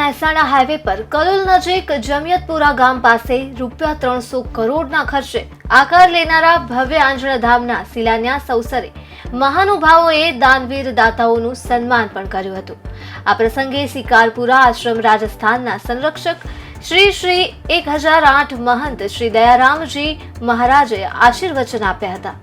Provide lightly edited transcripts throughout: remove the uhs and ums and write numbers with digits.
Mehsana highway પર કલોલ નજીક જમિયતપુરા ગામ પાસે ₹300 કરોડના ખર્ચે આકાર લેનારા ભવ્ય આંજણાધામના શિલાન્યાસ અવસરે મહાનુભાવોએ દાનવીર દાતાઓનું સન્માન પણ કર્યું હતું। આ પ્રસંગે શિકારપુરા આશ્રમ રાજસ્થાનના સંરક્ષક શ્રી 1008 મહંત શ્રી દયારામજી મહારાજે આશીર્વચન આપ્યા હતા।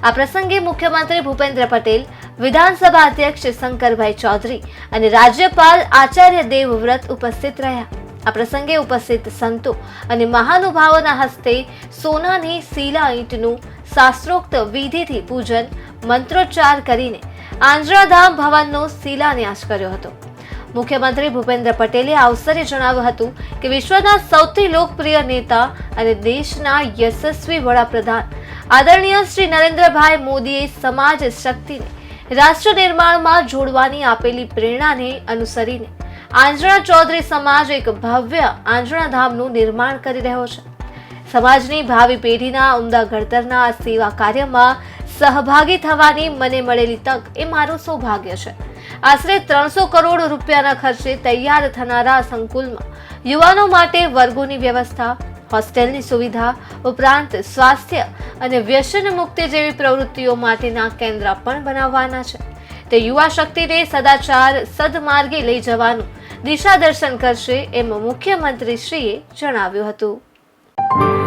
આ પ્રસંગે મુખ્યમંત્રી ભૂપેન્દ્ર પટેલ, વિધાનસભા અધ્યક્ષ શંકરભાઈ ચૌધરી અને રાજ્યપાલ આચાર્ય દેવવ્રત ઉપસ્થિત રહ્યા। આ પ્રસંગે ઉપસ્થિત સંતો અને મહાનુભાવોના હસ્તે સોનાની શિલા ઈંટનું શાસ્ત્રોક્ત વિધિથી પૂજન મંત્રોચ્ચાર કરીને આંજણાધામ ભવનનો શિલાન્યાસ કર્યો હતો। મુખ્યમંત્રી ભૂપેન્દ્ર પટેલે આ અવસરે જણાવ્યું હતું કે વિશ્વના સૌથી લોકપ્રિય નેતા અને દેશના યશસ્વી વડાપ્રધાન આદરણીય શ્રી નરેન્દ્રભાઈ મોદીએ સમાજ શક્તિને રાષ્ટ્ર નિર્માણમાં જોડવાની આપેલી પ્રેરણાને અનુસરીને આંજણા ચૌધરી સમાજ એક ભવ્ય આંજણાધામનું નિર્માણ કરી રહ્યો છે। સમાજની ભાવિ પેઢીના ઉમદા ઘડતરના આ સેવા કાર્યમાં સહભાગી થવાની મને મળેલી તક એ મારું સૌભાગ્ય છે। આશરે 300 કરોડ રૂપિયાના ખર્ચે તૈયાર થનારા સંકુલમાં યુવાનો માટે વર્ગોની વ્યવસ્થા, હોસ્ટેલની સુવિધા ઉપરાંત સ્વાસ્થ્ય અને વ્યસન મુક્તિ જેવી પ્રવૃત્તિઓ માટેના કેન્દ્ર પણ બનાવવાના છે। તે યુવા શક્તિને સદાચાર સદમાર્ગે લઈ જવાનું દિશા દર્શન કરશે એમ મુખ્યમંત્રીશ્રીએ જણાવ્યું હતું।